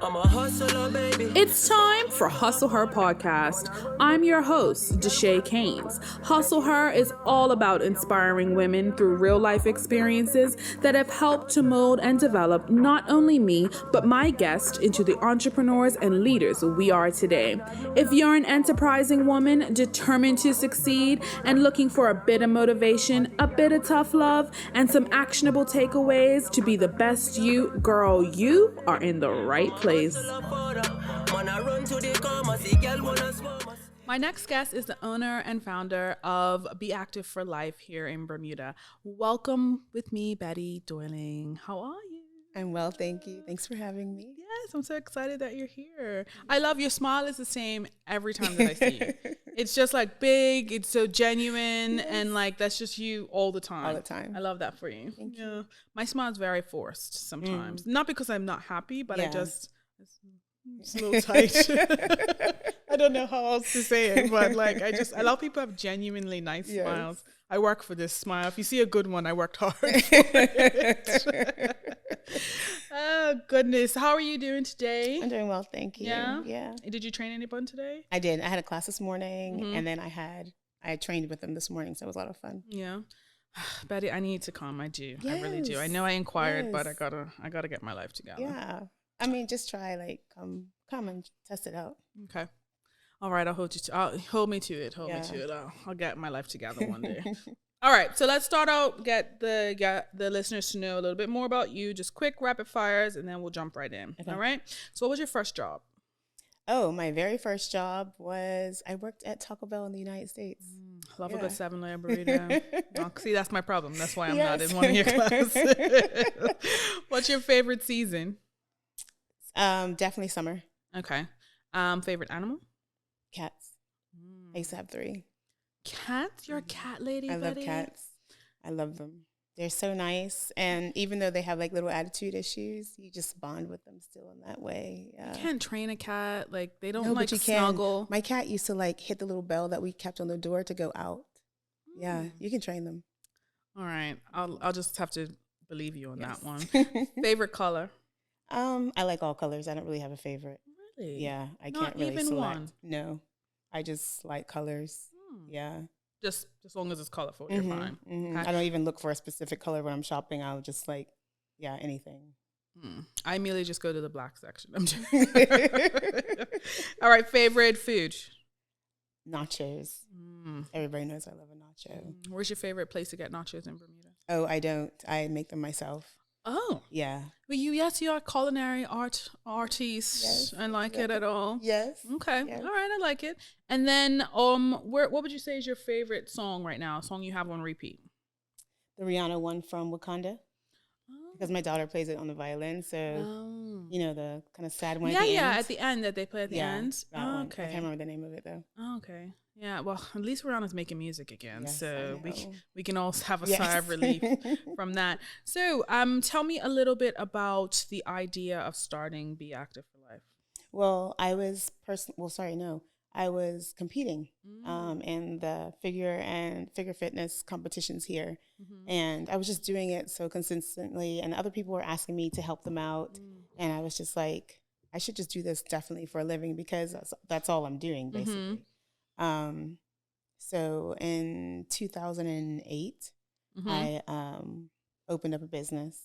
I'm a hustler, baby. It's time for Hustle Her podcast. I'm your host, Deshae Keynes. Hustle Her is all about inspiring women through real life experiences that have helped to mold and develop not only me, but my guests into the entrepreneurs and leaders we are today. If you're an enterprising woman determined to succeed and looking for a bit of motivation, a bit of tough love, and some actionable takeaways to be the best you, girl, you are in the right place. My next guest is the owner and founder of Be Active for Life here in Bermuda. Welcome with me, Betty Doyling. How are you? I'm well, thank you. Thanks for having me. Yes, I'm so excited that you're here. I love your smile is the same every time that I see you. It's just like big, it's so genuine, and like that's just you all the time. All the time. I love that for you. Thank you. My smile is very forced sometimes. Not because I'm not happy, but it's a little tight. I don't know how else to say it, but like I love people who have genuinely nice smiles. I work for this smile. If you see a good one, I worked hard for it. Oh, goodness. How are you doing today? I'm doing well, thank you. Yeah? Did you train anyone today? I did. I had a class this morning, and then I trained with them this morning, so it was a lot of fun. Yeah. Betty, I need to come. I do. Yes. I really do. I know I inquired, but I gotta get my life together. Yeah. I mean, just try, come and test it out. Okay. All right, I'll hold me to it. Hold me to it. I'll get my life together one day. All right, so let's start out, get the listeners to know a little bit more about you, just quick rapid fires, and then we'll jump right in. Okay. All right? So what was your first job? Oh, my very first job was I worked at Taco Bell in the United States. Love a good 7-layer burrito. See, that's my problem. That's why I'm not in one of your classes. What's your favorite season? Definitely summer. Okay. Favorite animal? Cats. I used to have 3. Cats? You're a cat lady, I love cats. I love them. They're so nice. And even though they have little attitude issues, you just bond with them still in that way. You can't train a cat. Like they don't but you snuggle. My cat used to hit the little bell that we kept on the door to go out. Yeah, you can train them. All right. I'll just have to believe you on that one. Favorite color? I like all colors. I don't really have a favorite. Really? Yeah, I Not can't really even select. One. No, I just like colors. Yeah. Just as long as it's colorful, you're fine. Okay. I don't even look for a specific color when I'm shopping. I'll just anything. I immediately just go to the black section. I'm just All right, favorite food? Nachos. Everybody knows I love a nacho. Where's your favorite place to get nachos in Bermuda? Oh, I don't. I make them myself. Oh. Yeah. Well, you are culinary artist and like it at all? Yes. Okay. Yes. All right, I like it. And then what would you say is your favorite song right now, a song you have on repeat? The Rihanna one from Wakanda. Because my daughter plays it on the violin, so the kind of sad one. At the end that they play at the end. Okay. I can't remember the name of it though. Okay. Yeah, well, at least Rihanna's making music again, yes, so we can all have a sigh of relief from that. So, tell me a little bit about the idea of starting Be Active for Life. Well, I was I was competing in the figure fitness competitions here, and I was just doing it so consistently, and other people were asking me to help them out, and I was just like, I should just do this definitely for a living because that's all I'm doing basically. So in 2008, I opened up a business,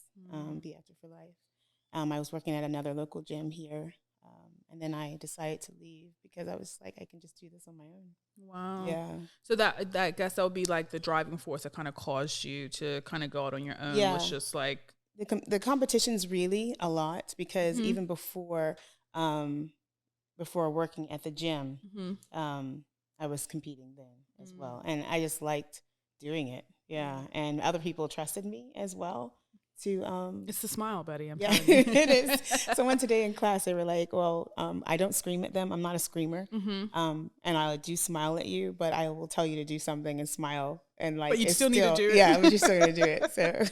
Be Active for Life. I was working at another local gym here, and then I decided to leave because I was like, I can just do this on my own. Wow. Yeah. So that I guess that would be like the driving force that kind of caused you to kind of go out on your own. Yeah. Was just like the competition's really a lot because even before working at the gym, I was competing then as well. And I just liked doing it. Yeah. And other people trusted me as well to it's the smile, Betty. I'm yeah, telling you. it is. Someone today in class, they were like, well, I don't scream at them. I'm not a screamer. And I do smile at you, but I will tell you to do something and smile. And like, but you still need to do it. Yeah, but you're still going to do it. So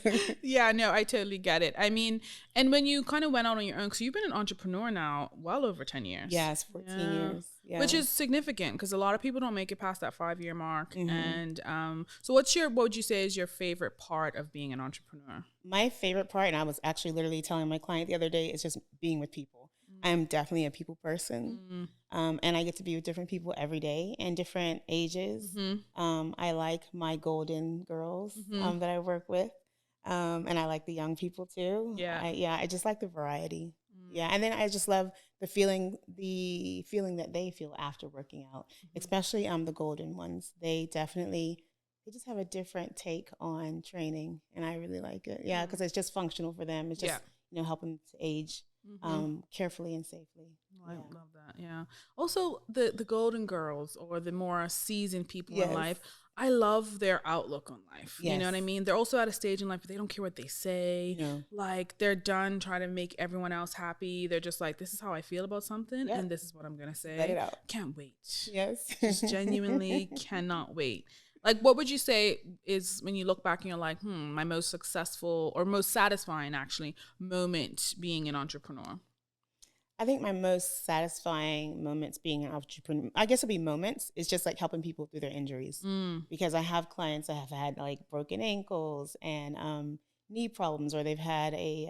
yeah, no, I totally get it. I mean, and when you kind of went out on your own, because you've been an entrepreneur now well over 10 years. Yes, 14 years. Yeah. Which is significant because a lot of people don't make it past that 5-year mark. And so what would you say is your favorite part of being an entrepreneur? My favorite part, and I was actually literally telling my client the other day, is just being with people. I'm definitely a people person. And I get to be with different people every day and different ages. I like my golden girls that I work with. And I like the young people too. Yeah. I just like the variety. Yeah. And then I just love the feeling that they feel after working out, especially the golden ones. They just have a different take on training, and I really like it. Yeah, because it's just functional for them. It's just helping to age carefully and safely. I love that. Yeah. Also, the golden girls or the more seasoned people in life, I love their outlook on life. You know what I mean? They're also at a stage in life where they don't care what they say. Like, they're done trying to make everyone else happy. They're just like, this is how I feel about something, and this is what I'm gonna say. Let it out. Can't wait. Yes. Just genuinely cannot wait. Like, what would you say is, when you look back and you're like, my most successful or most satisfying, actually, moment being an entrepreneur? I think my most satisfying moments being an entrepreneur, I guess it'll be moments, is just like helping people through their injuries. Because I have clients that have had like broken ankles and knee problems, or they've had a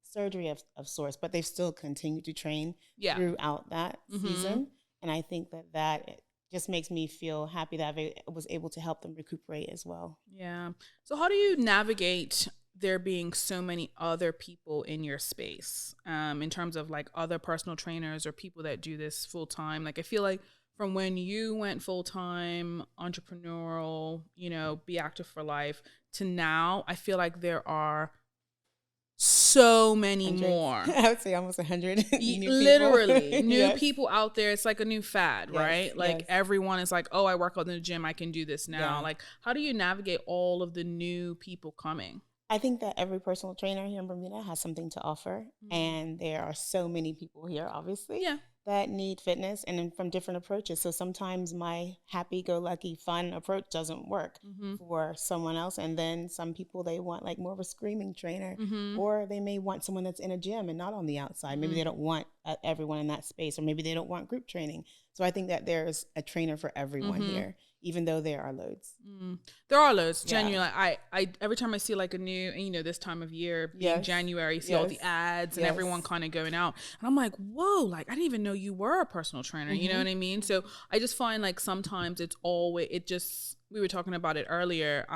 surgery of sorts, but they've still continued to train throughout that season. And I think that just makes me feel happy that I was able to help them recuperate as well. Yeah. So how do you navigate there being so many other people in your space, in terms of like other personal trainers or people that do this full time? Like, I feel like from when you went full time, entrepreneurial, be active for life, to now, I feel like there are so many more. I would say almost 100 literally new people out there. It's like a new fad, right? Like everyone is like, oh, I work out in the gym, I can do this now. Like, how do you navigate all of the new people coming? I think that every personal trainer here in Bermuda has something to offer, and there are so many people here, obviously, that need fitness and from different approaches. So sometimes my happy-go-lucky fun approach doesn't work for someone else, and then some people, they want like more of a screaming trainer, or they may want someone that's in a gym and not on the outside. Maybe they don't want everyone in that space, or maybe they don't want group training. So I think that there's a trainer for everyone here, even though there are loads. There are loads. Genuinely, I every time I see like a new, this time of year, being January, you see all the ads and everyone kind of going out, and I'm like, whoa, like I didn't even know you were a personal trainer. You know what I mean? So I just find like sometimes we were talking about it earlier,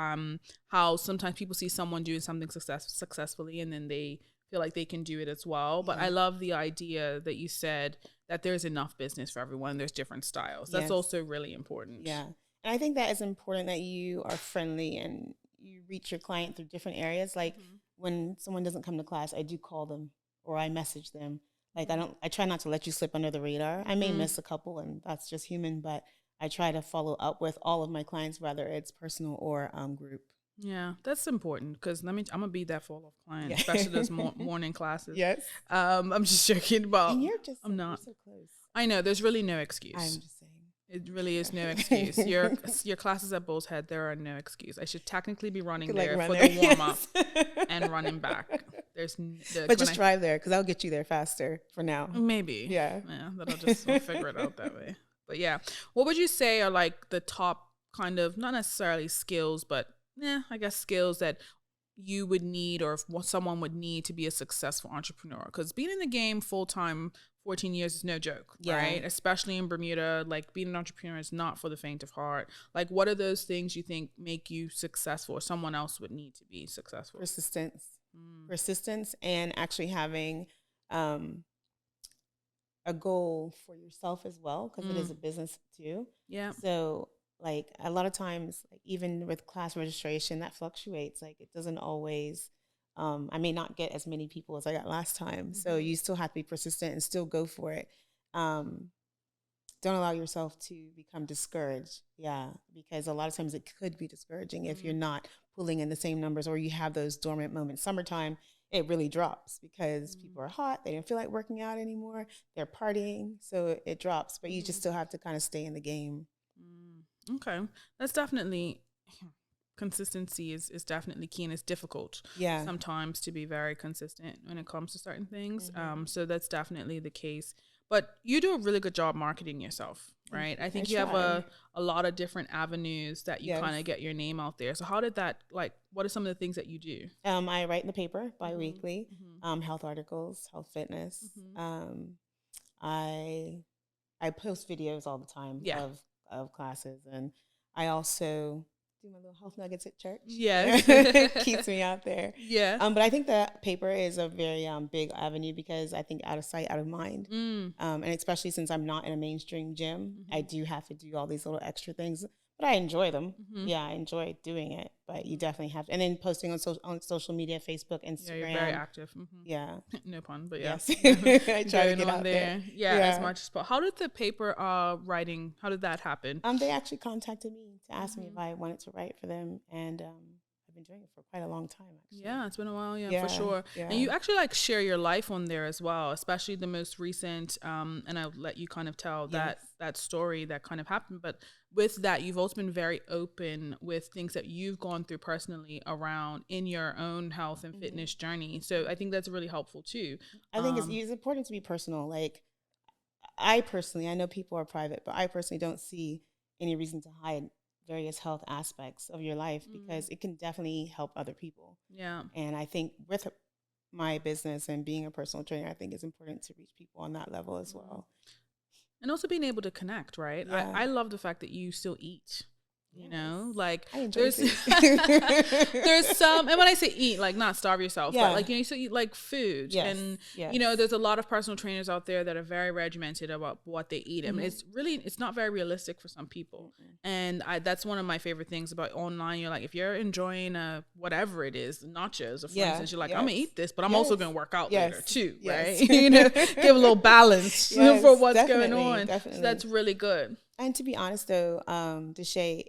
how sometimes people see someone doing something successfully, and then they feel like they can do it as well. But I love the idea that you said that there's enough business for everyone. There's different styles. That's also really important. Yeah. And I think that it's important that you are friendly and you reach your client through different areas. Like when someone doesn't come to class, I do call them or I message them. Like I try not to let you slip under the radar. I may miss a couple, and that's just human, but I try to follow up with all of my clients, whether it's personal or group. Yeah, that's important, because I'm gonna be that for all of clients, especially those morning classes. Yes. I'm just joking about. And you're just I'm not so close. I know, there's really no excuse. I'm just saying. It really is no excuse. Your classes at Bull's Head, there are no excuse. I should technically be running there for the warm up and running back. But just drive there, because I'll get you there faster for now. Maybe. Yeah. That'll just we'll figure it out that way. But yeah, what would you say are like the top kind of, not necessarily skills, but I guess skills that you would need, or what someone would need to be a successful entrepreneur? Because being in the game full time, 14 years is no joke, right? Especially in Bermuda, like being an entrepreneur is not for the faint of heart. Like, what are those things you think make you successful, or someone else would need to be successful? Persistence, and actually having a goal for yourself as well, because it is a business too. Yeah. So like a lot of times, like even with class registration, that fluctuates. Like it doesn't always, I may not get as many people as I got last time. So you still have to be persistent and still go for it. Don't allow yourself to become discouraged. Yeah. Because a lot of times it could be discouraging if you're not pulling in the same numbers, or you have those dormant moments. Summertime, it really drops because people are hot. They don't feel like working out anymore. They're partying. So it drops, but you just still have to kind of stay in the game. Okay. That's definitely, consistency is definitely key, and it's difficult sometimes to be very consistent when it comes to certain things. So that's definitely the case. But you do a really good job marketing yourself, right? I think you have a lot of different avenues that you kind of get your name out there. So how did that, like, what are some of the things that you do? I write in the paper bi-weekly, health articles, health fitness. I post videos all the time of classes, and I also do my little health nuggets at church. Yes. Keeps me out there. Yeah. But I think that paper is a very big avenue, because I think out of sight, out of mind. And especially since I'm not in a mainstream gym, I do have to do all these little extra things, but I enjoy them. Yeah, I enjoy doing it, but you definitely have to. And then posting on social media, Facebook, Instagram. Yeah, you're very active. Yeah. No pun, but yeah. Yes. I try to get on out there. Yeah, as much as possible. How did the paper writing, how did that happen? They actually contacted me to ask me if I wanted to write for them, and I've been doing it for quite a long time, actually. Yeah, it's been a while, for sure. Yeah. And you actually like share your life on there as well, especially the most recent, and I'll let you kind of tell that story that kind of happened. But with that, you've also been very open with things that you've gone through personally around in your own health and fitness journey. So I think that's really helpful too. I think it's important to be personal. Like, I know people are private, but I personally don't see any reason to hide various health aspects of your life, because it can definitely help other people. Yeah. And I think with my business and being a personal trainer, I think it's important to reach people on that level as well. And also being able to connect, right? Yeah. I love the fact that you still eat. You know, like I enjoy there's some, and when I say eat, like not starve yourself, but like, you still eat like food. And, there's a lot of personal trainers out there that are very regimented about what they eat. I mean, it's not very realistic for some people. And that's one of my favorite things about online. You're like, if you're enjoying whatever it is, nachos, or for instance, you're like, I'm gonna eat this, but I'm also gonna work out later too, right? Give a little balance for what's going on. Definitely. So that's really good. And to be honest though, Deshay,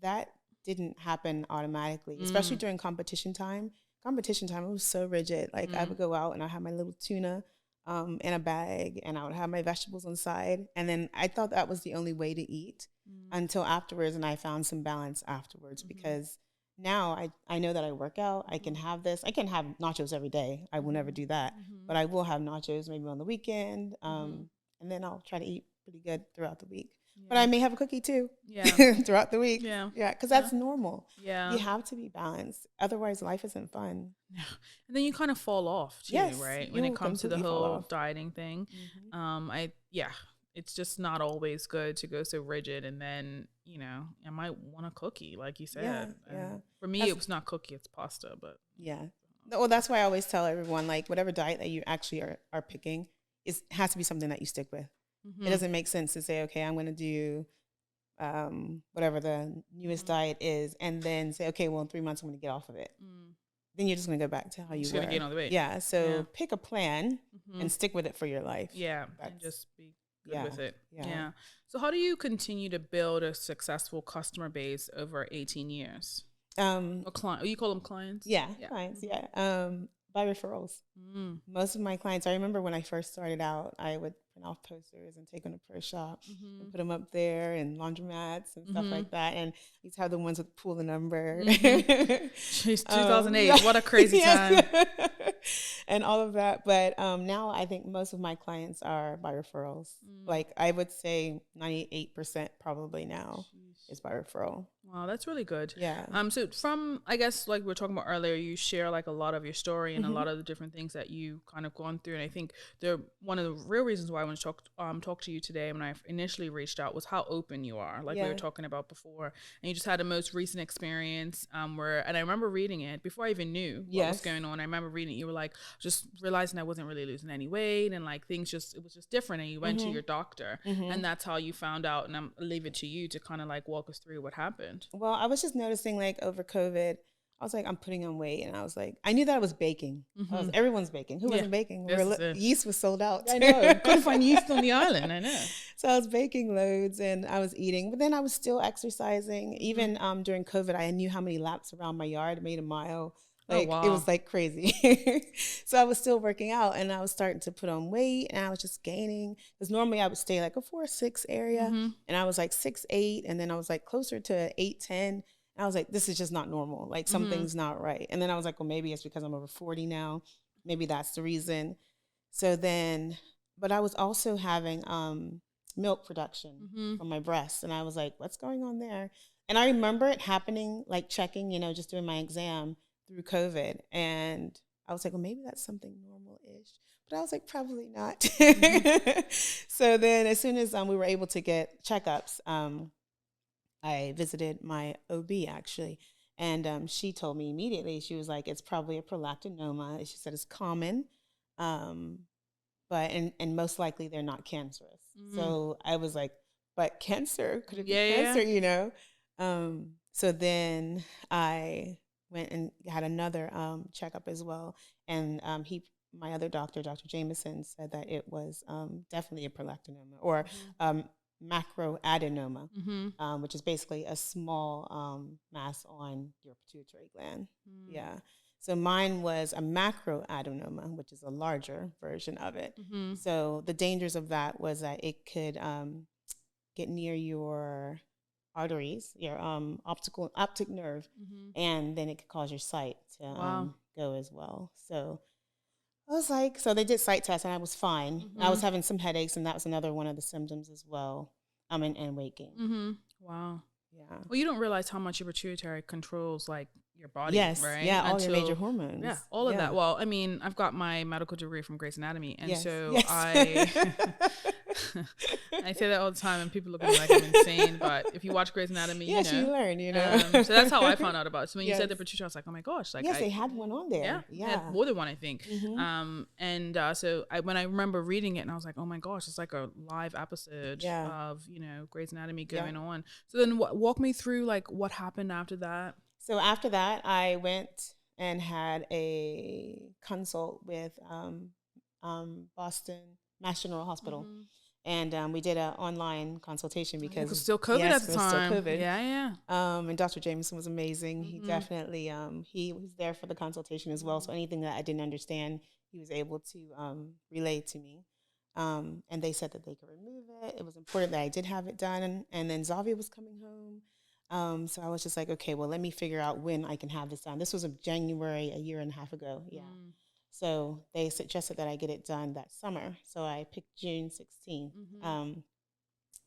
that didn't happen automatically, especially during competition time. Competition time, it was so rigid. Like, I would go out and I have my little tuna in a bag, and I would have my vegetables on the side. And then I thought that was the only way to eat until afterwards. And I found some balance afterwards, because now I know that I work out. I can have this. I can have nachos every day. I will never do that. But I will have nachos maybe on the weekend. And then I'll try to eat pretty good throughout the week. But I may have a cookie too throughout the week. Yeah, because that's normal. Yeah. You have to be balanced. Otherwise, life isn't fun. Yeah. And then you kind of fall off too, right? When it comes to the whole dieting thing. It's just not always good to go so rigid. And then, I might want a cookie, like you said. Yeah. For me, it was not cookie, it's pasta. But well, that's why I always tell everyone, like, whatever diet that you actually are picking, has to be something that you stick with. It doesn't make sense to say, okay, I'm going to do whatever the newest diet is, and then say, okay, well, in 3 months I'm going to get off of it. Then you're just going to go back to how you were. Gain all the weight. Yeah. So pick a plan and stick with it for your life. Yeah. And just be good with it. Yeah. So how do you continue to build a successful customer base over 18 years? You call them clients? Yeah. Clients. Yeah. By referrals. Most of my clients, I remember when I first started out, I would print off posters and take them to pro shop and put them up there, and laundromats and stuff like that. And I used to have the ones with pull the number. Jeez, 2008, what a crazy time. And all of that. But now I think most of my clients are by referrals. Like, I would say 98% probably now is by referral. Wow, that's really good. Yeah. So from, I guess, like we were talking about earlier, you share like a lot of your story and a lot of the different things that you kind of gone through. And I think one of the real reasons why I want to talk to you today when I initially reached out was how open you are, like we were talking about before. And you just had a most recent experience and I remember reading it before I even knew what was going on. I remember reading it. You were like, just realizing I wasn't really losing any weight, and like it was just different. And you went to your doctor, and that's how you found out. And I'll leave it to you to kind of like walk us through what happened. Well, I was just noticing, like, over COVID, I was like, I'm putting on weight, and I was like, I knew that I was baking. Everyone's baking. Who wasn't baking? Yeast was sold out. I know. Couldn't find yeast on the island. I know. So I was baking loads, and I was eating, but then I was still exercising. Even during COVID, I knew how many laps around my yard, made a mile. Like, it was like crazy. So I was still working out, and I was starting to put on weight, and I was just gaining. Because normally I would stay like a 4'6" area, and I was like 6'8", and then I was like closer to 8'10". And I was like, this is just not normal. Like, something's not right. And then I was like, well, maybe it's because I'm over 40 now. Maybe that's the reason. So then, but I was also having milk production from my breasts, and I was like, what's going on there? And I remember it happening, like checking, just doing my exam through COVID. And I was like, well, maybe that's something normal-ish. But I was like, probably not. Mm-hmm. So then as soon as we were able to get checkups, I visited my OB actually. And she told me immediately, she was like, it's probably a prolactinoma. She said it's common, but and most likely they're not cancerous. So I was like, but cancer? Could it be cancer, you know? So then I went and had another checkup as well. And my other doctor, Dr. Jameson, said that it was definitely a prolactinoma or macroadenoma, which is basically a small mass on your pituitary gland. Yeah. So mine was a macroadenoma, which is a larger version of it. So the dangers of that was that it could get near your arteries, your optic nerve, and then it could cause your sight to go as well. So I was like, so they did sight tests and I was fine. I was having some headaches, and that was another one of the symptoms as well. And weight gain. Wow. Yeah. Well, you don't realize how much your pituitary controls like your body, yes, right? Yeah, all your major hormones. Yeah, all of that. Well, I mean, I've got my medical degree from Grey's Anatomy, and so yes. I say that all the time, and people look at me like I'm insane. But if you watch Grey's Anatomy, yes, you learn. You know, so that's how I found out about it. So when you said the pituitary, I was like, oh my gosh, like yes, they had one on there. Yeah, had more than one, I think. So when I remember reading it, and I was like, oh my gosh, it's like a live episode of Grey's Anatomy going on. So then, walk me through like what happened after that. So after that, I went and had a consult with Boston Mass General Hospital. And we did an online consultation because it was still COVID at the time. Still COVID. Yeah. And Dr. Jameson was amazing. He definitely he was there for the consultation as well. So anything that I didn't understand, he was able to relay to me. And they said that they could remove it. It was important that I did have it done. And then Zavia was coming home. So I was just like, okay, well, let me figure out when I can have this done. This was in January, a year and a half ago. Yeah. So they suggested that I get it done that summer. So I picked June 16th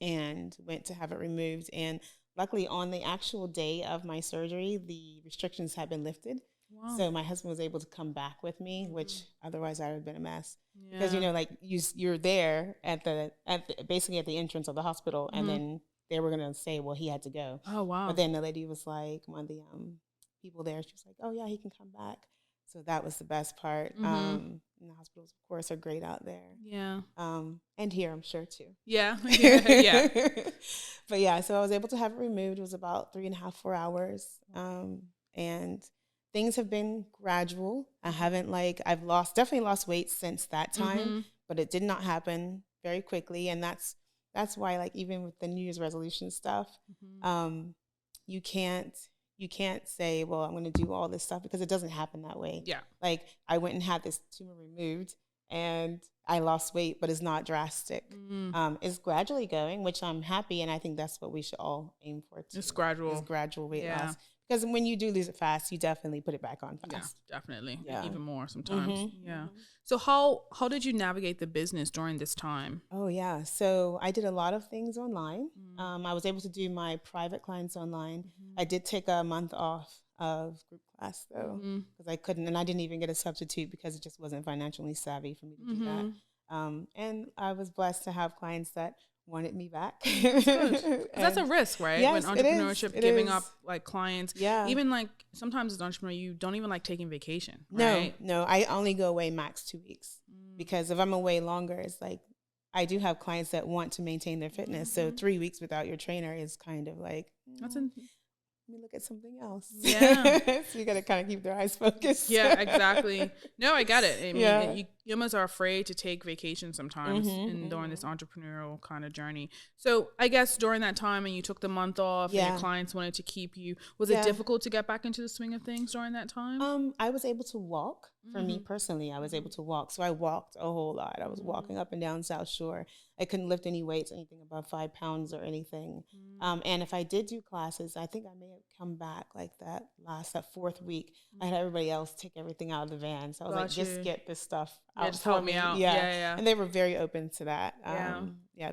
and went to have it removed. And luckily on the actual day of my surgery, the restrictions had been lifted. Wow. So my husband was able to come back with me, which otherwise I would have been a mess. Yeah. Because, like you're there at basically at the entrance of the hospital, and then they were going to say, well, he had to go. Oh, wow. But then the lady was like, one of the people there, she was like, oh, yeah, he can come back. So that was the best part. And the hospitals, of course, are great out there. Yeah. And here, I'm sure, too. Yeah. Yeah. But yeah, so I was able to have it removed. It was about 3.5, 4 hours. And things have been gradual. I've definitely lost weight since that time, but it did not happen very quickly. And that's why, like, even with the New Year's resolution stuff, you can't say, well, I'm going to do all this stuff, because it doesn't happen that way. Yeah. Like, I went and had this tumor removed and I lost weight, but it's not drastic. It's gradually going, which I'm happy. And I think that's what we should all aim for too. It's gradual. It's gradual weight loss. Because when you do lose it fast, you definitely put it back on fast. Yeah, definitely. Yeah. Even more sometimes. Yeah. So how did you navigate the business during this time? Oh, yeah. So I did a lot of things online. I was able to do my private clients online. I did take a month off of group class, though, because I couldn't. And I didn't even get a substitute because it just wasn't financially savvy for me to do that. And I was blessed to have clients that wanted me back. That's a risk, right? Yes, when entrepreneurship, giving up like clients. Yeah. Even like sometimes as an entrepreneur, you don't even like taking vacation. No, right? no. I only go away max 2 weeks, because if I'm away longer, it's like, I do have clients that want to maintain their fitness. So 3 weeks without your trainer is kind of like, let me look at something else. Yeah. So you got to kind of keep their eyes focused. Yeah, exactly. No, I get it. I mean, you almost are afraid to take vacation sometimes during this entrepreneurial kind of journey. So I guess during that time, and you took the month off and your clients wanted to keep you, was it difficult to get back into the swing of things during that time? I was able to walk. For me personally, I was able to walk. So I walked a whole lot. I was walking up and down South Shore. I couldn't lift any weights, anything above 5 pounds or anything. And if I did do classes, I think I may have come back like that 4th week. I had everybody else take everything out of the van. So I was like, just get this stuff out. Just help me out. Yeah. And they were very open to that.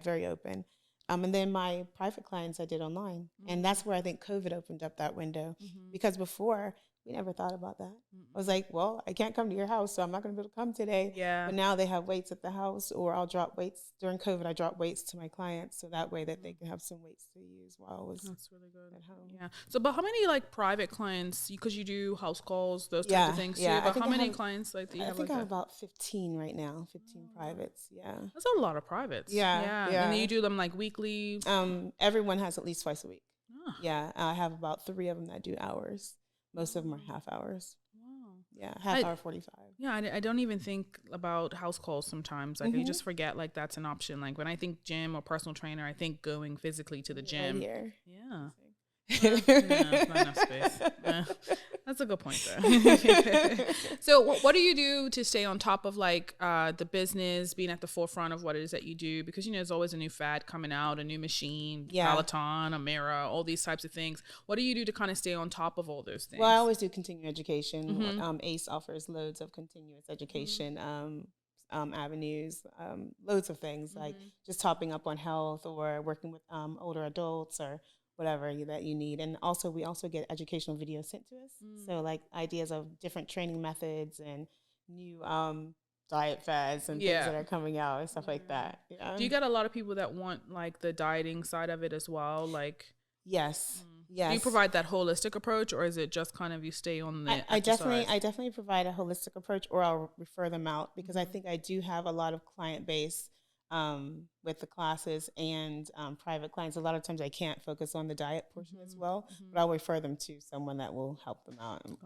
Very open. And then my private clients I did online. And that's where I think COVID opened up that window. Because before, we never thought about that. I was like, well, I can't come to your house, so I'm not going to be able to come today. Yeah. But now they have weights at the house, or I'll drop weights. During COVID, I dropped weights to my clients, so that way that they can have some weights to use while I was That's really good at home. Yeah. So, but how many like private clients? Because you do house calls, those types of things too. But how many clients like do you have? I think like I have that? about 15 right now. 15 privates. Yeah. That's a lot of privates. Yeah. And then you do them like weekly. Everyone has at least twice a week. Oh. Yeah. I have about 3 of them that do hours. Most of them are half hours. Wow. Yeah, half hour 45. Yeah, I don't even think about house calls sometimes. Like, I just forget, like, that's an option. Like, when I think gym or personal trainer, I think going physically to the gym. Right here. Yeah. No, not enough space. That's a good point, though. So what do you do to stay on top of, like, the business, being at the forefront of what it is that you do? Because, you know, there's always a new fad coming out, a new machine, Peloton, a mirror, all these types of things. What do you do to kind of stay on top of all those things? Well, I always do continuing education. ACE offers loads of continuous education avenues, loads of things, like just topping up on health or working with older adults or whatever that you need. And also, we also get educational videos sent to us. So like ideas of different training methods and new diet fads and things that are coming out and stuff like that. Do you get a lot of people that want like the dieting side of it as well? Like, yes. Yes. Do you provide that holistic approach, or is it just kind of you stay on the I definitely provide a holistic approach, or I'll refer them out, because I think I do have a lot of client base with the classes and private clients. A lot of times I can't focus on the diet portion as well, but I'll refer them to someone that will help them out and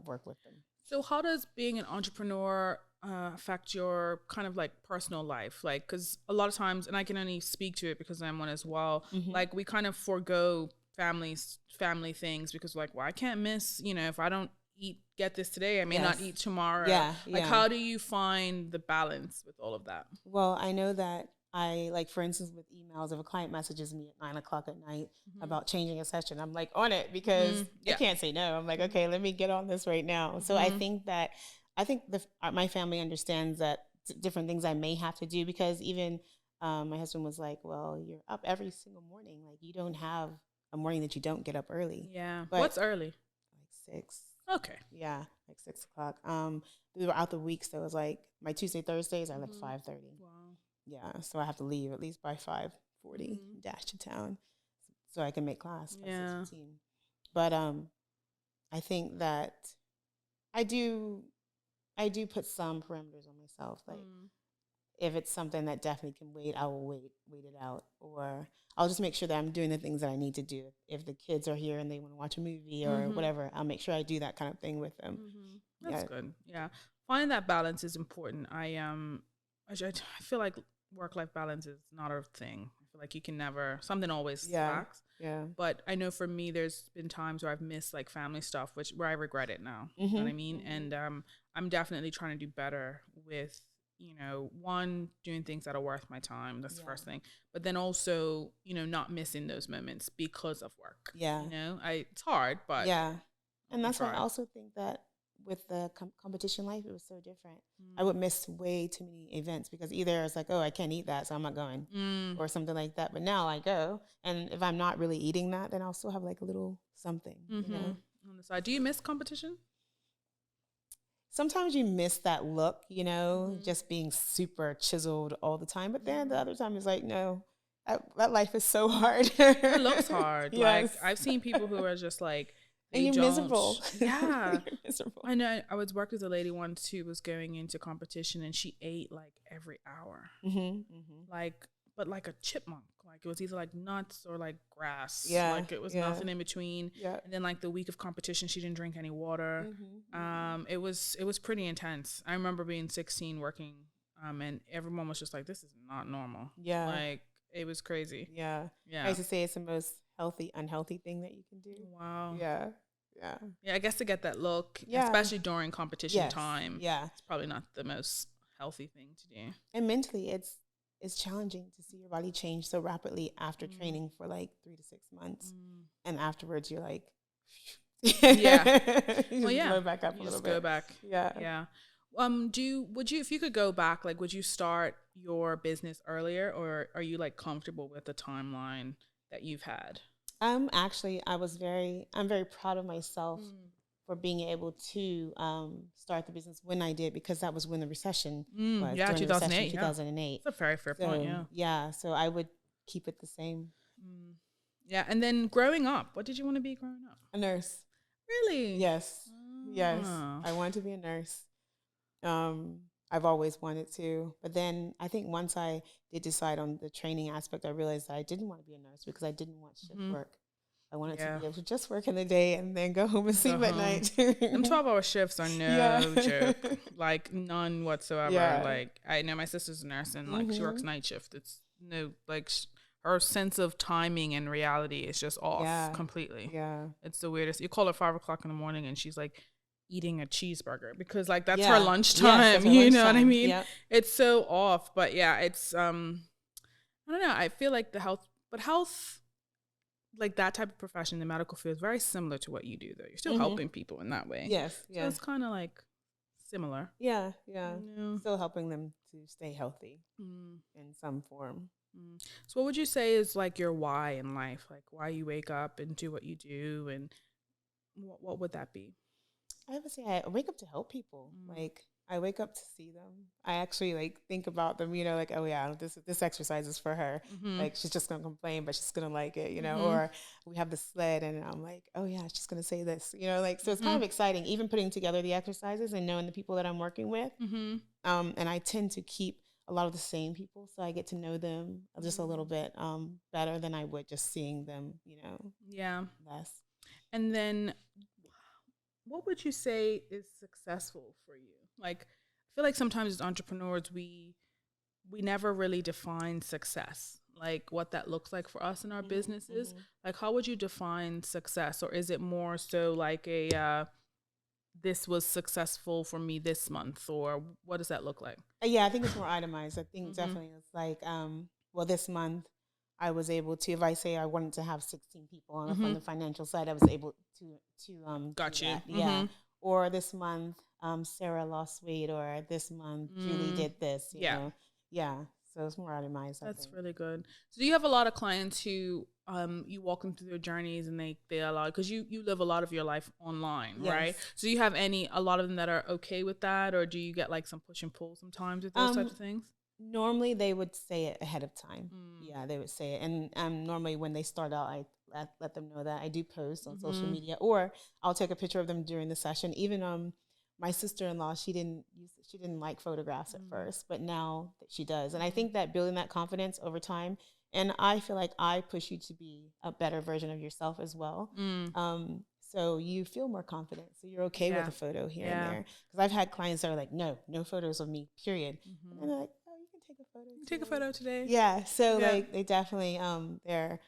work with them. So how does being an entrepreneur affect your kind of like personal life? Like, because a lot of times, and I can only speak to it because I'm one as well, like we kind of forego family things because like, well, I can't miss, you know, if I don't get this today, I may not eat tomorrow. Like, how do you find the balance with all of that? Well, I know that like, for instance, with emails, if a client messages me at 9:00 at night about changing a session, I'm like on it because I can't say no. I'm like, okay, let me get on this right now. So I think my family understands that different things I may have to do, because even my husband was like, well, you're up every single morning. Like, you don't have a morning that you don't get up early. Yeah. But what's early? Like 6. Okay. Yeah, like 6 o'clock. Throughout the week, so it was like my Tuesday, Thursdays are like 5:30. Wow. Yeah, so I have to leave at least by 5:40, dash to town, so I can make class by 6:15. But I think that I do put some parameters on myself. Like, if it's something that definitely can wait, I will wait it out, or I'll just make sure that I'm doing the things that I need to do. If the kids are here and they want to watch a movie or whatever, I'll make sure I do that kind of thing with them. That's good. Yeah, finding that balance is important. I feel like work-life balance is not a thing. I feel like you can never, something always lacks. Yeah. But I know for me, there's been times where I've missed like family stuff, where I regret it now. You know what I mean? And I'm definitely trying to do better with, you know, one, doing things that are worth my time. That's the first thing. But then also, you know, not missing those moments because of work. Yeah. You know, it's hard, but and that's why I also think that with the competition life, it was so different. I would miss way too many events because either it's like, oh, I can't eat that, so I'm not going, or something like that. But now I go, and if I'm not really eating that, then I'll still have like a little something, you know, on the side. Do you miss competition? Sometimes you miss that look, you know, just being super chiseled all the time. But then the other time it's like, no, that life is so hard. It looks hard. Like, I've seen people who are just like, and you're miserable. Yeah. You're miserable. I know. I was working with a lady once who was going into competition, and she ate like every hour. Like, but like a chipmunk. Like, it was either like nuts or like grass. Yeah. Like, it was nothing in between. Yeah. And then like the week of competition, she didn't drink any water. It was pretty intense. I remember being 16 working, and everyone was just like, this is not normal. Yeah. Like, it was crazy. Yeah. Yeah. I used to say it's the most healthy, unhealthy thing that you can do. Wow. Yeah. Yeah. Yeah. I guess to get that look, especially during competition time. Yeah. It's probably not the most healthy thing to do. And mentally, it's challenging to see your body change so rapidly after training for like 3 to 6 months. And afterwards you're like, you go back up a little bit. Go back. Yeah. Yeah. Would you, if you could go back, like, would you start your business earlier, or are you like comfortable with the timeline that you've had? Actually, I'm very proud of myself for being able to start the business when I did, because that was when the recession was. Yeah, during 2008. The recession, 2008. That's a very fair point, yeah. Yeah, so I would keep it the same. Yeah, and then growing up, what did you want to be growing up? A nurse. Really? Yes. Yes. I wanted to be a nurse. I've always wanted to. But then I think once I did decide on the training aspect, I realized that I didn't want to be a nurse because I didn't want shift work. I wanted to be able to just work in the day and then go home and sleep at night. Them 12-hour shifts are no joke. Like, none whatsoever. Yeah. Like, I know my sister's a nurse and, like, she works night shift. It's no, like, her sense of timing and reality is just off completely. Yeah. It's the weirdest. You call her 5 o'clock in the morning and she's, like, eating a cheeseburger because, like, that's her lunchtime. You know what I mean? Yep. It's so off. But, yeah, it's, I don't know. I feel like health, like that type of profession, the medical field, is very similar to what you do, though. You're still helping people in that way. Yes. So it's kind of like similar. Yeah. Still helping them to stay healthy in some form. So what would you say is like your why in life? Like why you wake up and do what you do, and what would that be? I would say I wake up to help people. Like I wake up to see them. I actually like think about them, you know, like, oh yeah, this exercise is for her. Like she's just gonna complain, but she's gonna like it, you know. Or we have the sled and I'm like, oh yeah, she's gonna say this, you know, like, so it's kind of exciting, even putting together the exercises and knowing the people that I'm working with. And I tend to keep a lot of the same people, so I get to know them just a little bit better than I would just seeing them, you know. Yeah. Less. And then what would you say is successful for you? Like, I feel like sometimes as entrepreneurs, we never really define success, like what that looks like for us in our businesses. Like, how would you define success? Or is it more so like this was successful for me this month, or what does that look like? Yeah, I think it's more itemized. I think definitely it's like, well, this month I was able to, if I say I wanted to have 16 people on the financial side, I was able to got you. That. Yeah. Or this month, Sarah lost weight, or this month Julie did this, you know. Yeah. So it's more itemized. That's really good. So do you have a lot of clients who you walk them through their journeys and they allow, because you live a lot of your life online, right? So you have a lot of them that are okay with that, or do you get like some push and pull sometimes with those types of things? Normally they would say it ahead of time. Yeah, they would say it. And normally when they start out, I let them know that I do post on social media, or I'll take a picture of them during the session. Even my sister-in-law, she didn't like photographs at first, but now she does. And I think that building that confidence over time, and I feel like I push you to be a better version of yourself as well. So you feel more confident. So you're okay with a photo here and there. Because I've had clients that are like, no photos of me, period. And they're like, oh, you can take a photo. Take a photo today. Yeah. So like they definitely, they're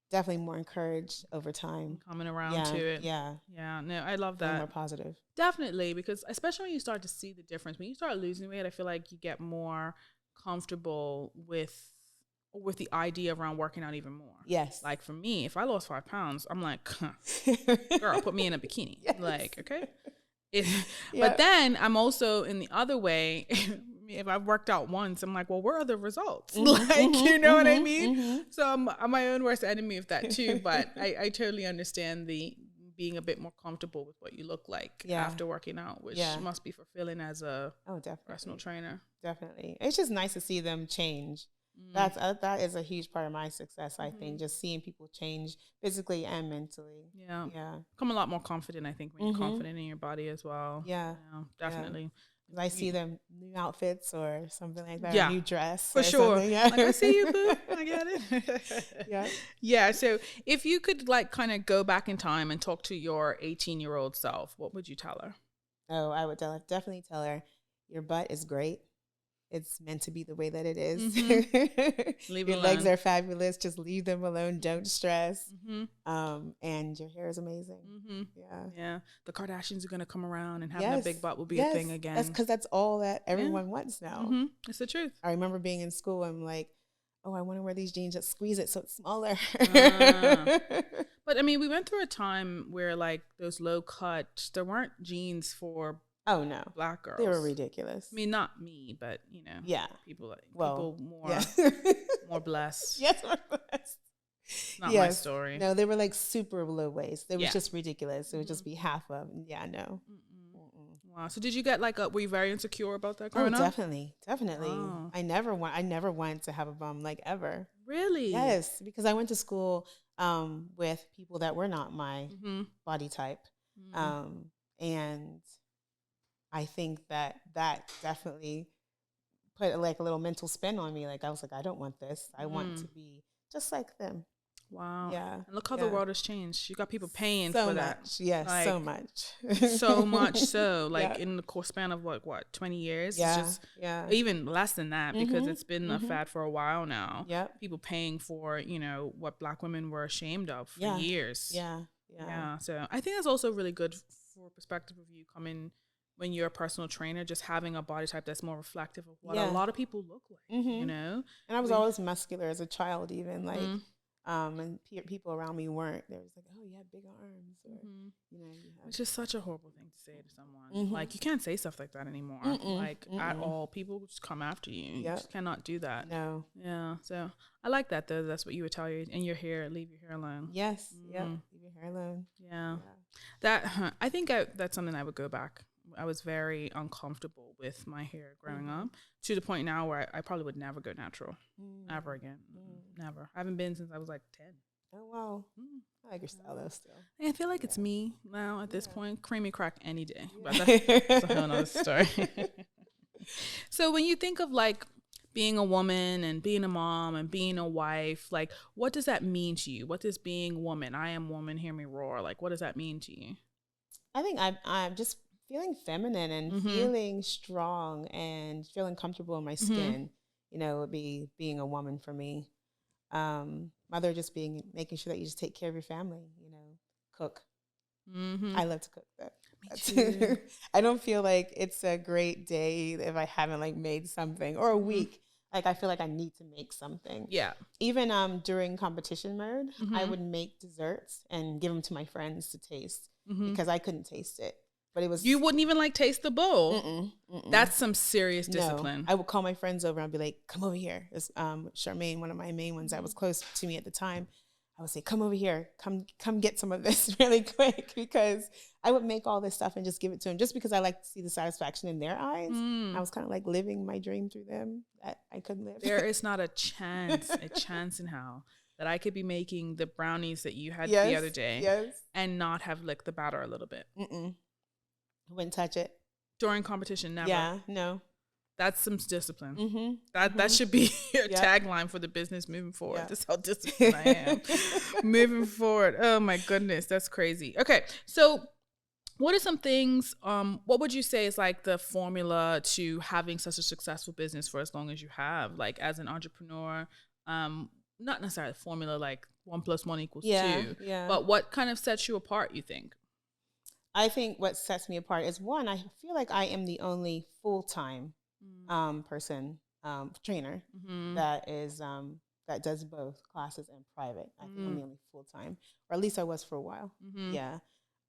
definitely more encouraged over time. Coming around to it. Yeah. Yeah. No, I love that. More positive. Definitely, because especially when you start to see the difference, when you start losing weight, I feel like you get more comfortable with the idea around working out even more. Yes. Like for me, if I lost 5 pounds, I'm like, girl, put me in a bikini. Yes. Like, okay. But then I'm also in the other way. If I've worked out once, I'm like, well, where are the results? Like, you know what I mean? So I'm my own worst enemy of that too. But I totally understand the being a bit more comfortable with what you look like after working out, which must be fulfilling as a personal trainer. Definitely. It's just nice to see them change. That is a huge part of my success, I think, just seeing people change physically and mentally. Yeah. Become a lot more confident, I think, when you're confident in your body as well. Yeah, definitely. Yeah. I see them new outfits or something like that, a new dress. For sure. Like, I see you, boo. I get it. Yeah. So if you could like kind of go back in time and talk to your 18-year-old self, what would you tell her? Oh, I would definitely tell her, your butt is great. It's meant to be the way that it is. Your legs are fabulous. Just leave them alone. Don't stress. And your hair is amazing. Yeah. The Kardashians are going to come around and having a big butt will be a thing again. That's because that's all that everyone wants now. It's the truth. I remember being in school. I'm like, oh, I want to wear these jeans. Just squeeze it so it's smaller. But I mean, we went through a time where like those low cut, there weren't jeans for Black girls. They were ridiculous. I mean, not me, but you know, people more more blessed. Yes, more blessed. It's not my story. No, they were like super low waist. It was Yeah. just ridiculous. It would just be half of. Yeah, no. Wow. So did you get like were you very insecure about that Oh, growing up? definitely. Wow. I never wanted to have a bum, like, ever. Really? Yes, because I went to school with people that were not my body type. And I think that definitely put like a little mental spin on me. Like, I was like, I don't want this. I want to be just like them. Wow. Yeah. And look how the world has changed. You got people paying so for much. that. Yes, like, so much. So much so. Like in the course span of what 20 years? Yeah. It's just even less than that because it's been a fad for a while now. Yep. People paying for, what Black women were ashamed of for years. Yeah. So I think that's also really good for perspective of you coming when you're a personal trainer, just having a body type that's more reflective of what a lot of people look like, And I was always muscular as a child, even like, and people around me weren't. They was like, "Oh, you have big arms," or It's just such a horrible thing to say to someone. Like, you can't say stuff like that anymore. At all. People just come after you. You just cannot do that. No. Yeah. So I like that though. That's what you would tell you. And your hair, leave your hair alone. Yes. Yep. Leave your hair alone. Yeah. I think that's something I would go back. I was very uncomfortable with my hair growing up to the point now where I probably would never go natural ever again. Never. I haven't been since I was like 10. Oh, wow. I like your style though still. I feel like it's me now at this point. Creamy crack any day. But that's a whole nother story. So when you think of like being a woman and being a mom and being a wife, like what does that mean to you? What does being woman, I am woman, hear me roar, like what does that mean to you? I think I'm just feeling feminine and feeling strong and feeling comfortable in my skin, would be being a woman for me. Mother just making sure that you just take care of your family, cook. I love to cook though. Me too. I don't feel like it's a great day if I haven't like made something, or a week. Like I feel like I need to make something. Yeah. Even during competition mode, I would make desserts and give them to my friends to taste because I couldn't taste it. But it was you wouldn't even like taste the bowl. That's some serious discipline. No. I would call my friends over and be like, "Come over here." It's Charmaine, one of my main ones that was close to me at the time. I would say, "Come over here, come get some of this really quick," because I would make all this stuff and just give it to them just because I like to see the satisfaction in their eyes. I was kind of like living my dream through them that I couldn't live. There is not a chance in hell that I could be making the brownies that you had the other day and not have licked the batter a little bit. I wouldn't touch it. During competition, never. Yeah, no. That's some discipline. That should be your tagline for the business moving forward. That's how disciplined I am. Moving forward. Oh my goodness, that's crazy. Okay, so what are some things, what would you say is like the formula to having such a successful business for as long as you have? Like as an entrepreneur, not necessarily a formula like 1 + 1 = 2, but what kind of sets you apart, you think? I think what sets me apart is, one, I feel like I am the only full-time person, trainer that is that does both classes and private. I think I'm the only full-time, or at least I was for a while. Yeah.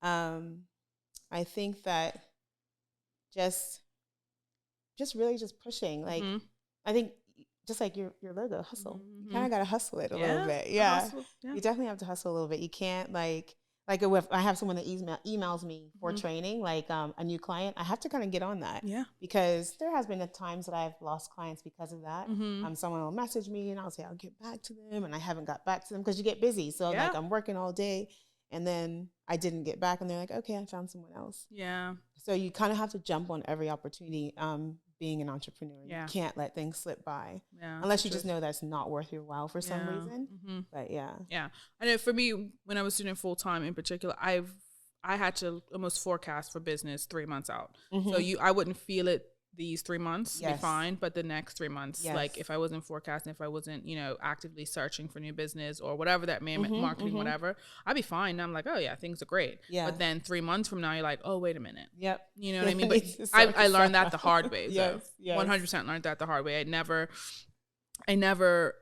I think that just really just pushing. Like I think just like your logo, hustle. You kind of got to hustle it a little bit. Yeah. You definitely have to hustle a little bit. You can't like if I have someone that emails me for training, like a new client, I have to kind of get on that. Yeah. Because there has been times that I've lost clients because of that. Someone will message me and I'll say I'll get back to them, and I haven't got back to them because you get busy. So like I'm working all day, and then I didn't get back, and they're like, okay, I found someone else. Yeah. So you kind of have to jump on every opportunity. Being an entrepreneur, you can't let things slip by unless you just know that's not worth your while for some reason. But I know for me, when I was doing full time in particular, I had to almost forecast for business 3 months out. So I wouldn't feel it these 3 months, be fine, but the next 3 months, like if I wasn't forecasting, if I wasn't actively searching for new business or whatever that may marketing whatever, I'd be fine. And I'm like, oh yeah, things are great. But then 3 months from now, you're like, oh wait a minute. You know what I mean? But I learned that the hard way. So 100% learned that the hard way. I never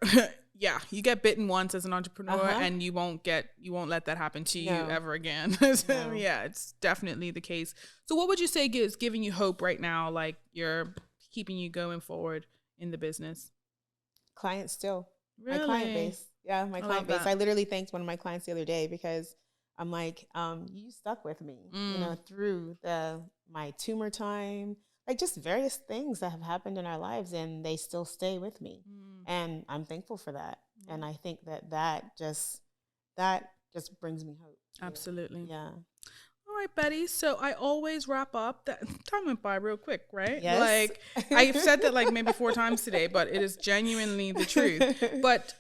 you get bitten once as an entrepreneur and you won't let that happen to you ever again. So it's definitely the case. So what would you say is giving you hope right now, like you're keeping you going forward in the business? Clients still. Really? My client base. Yeah, my client base. that. I literally thanked one of my clients the other day because I'm like, you stuck with me, through my tumor time, like just various things that have happened in our lives, and they still stay with me. And I'm thankful for that. And I think that just brings me hope. Absolutely. Yeah. All right, Betty. So I always wrap up. That time went by real quick, right? Yes. Like I've said that like maybe 4 times today, but it is genuinely the truth. But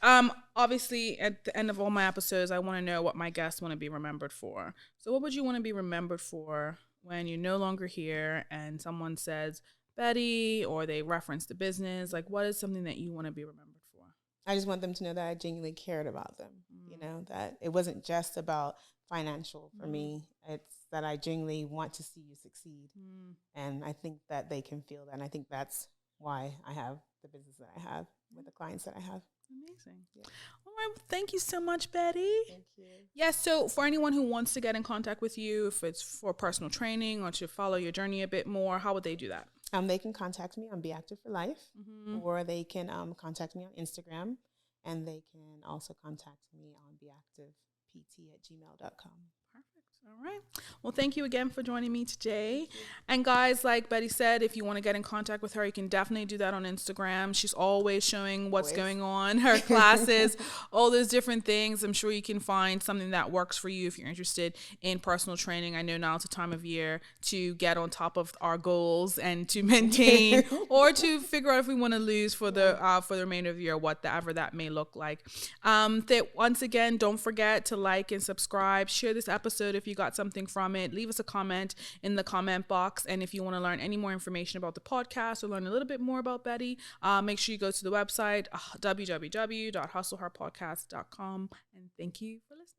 obviously at the end of all my episodes, I want to know what my guests want to be remembered for. So what would you want to be remembered for when you're no longer here and someone says Betty, or they reference the business? Like, what is something that you want to be remembered for? I just want them to know that I genuinely cared about them. That it wasn't just about financial for me. It's that I genuinely want to see you succeed. And I think that they can feel that. And I think that's why I have the business that I have with the clients that I have. Amazing. Yeah. All right. Well, thank you so much, Betty. Thank you. Yes. So for anyone who wants to get in contact with you, if it's for personal training or to follow your journey a bit more, how would they do that? They can contact me on Be Active for Life, or they can contact me on Instagram, and they can also contact me on beactivept@gmail.com. Perfect. All right. Well, thank you again for joining me today. And guys, like Betty said, if you want to get in contact with her, you can definitely do that on Instagram. She's always showing what's going on, her classes, all those different things. I'm sure you can find something that works for you if you're interested in personal training. I know now it's a time of year to get on top of our goals and to maintain or to figure out if we want to lose for the remainder of the year, whatever that may look like. Once again, don't forget to like and subscribe. Share this episode if you got something from it. Leave us a comment in the comment box. And if you want to learn any more information about the podcast or learn a little bit more about Betty, make sure you go to the website, www.hustlehardpodcast.com. And thank you for listening.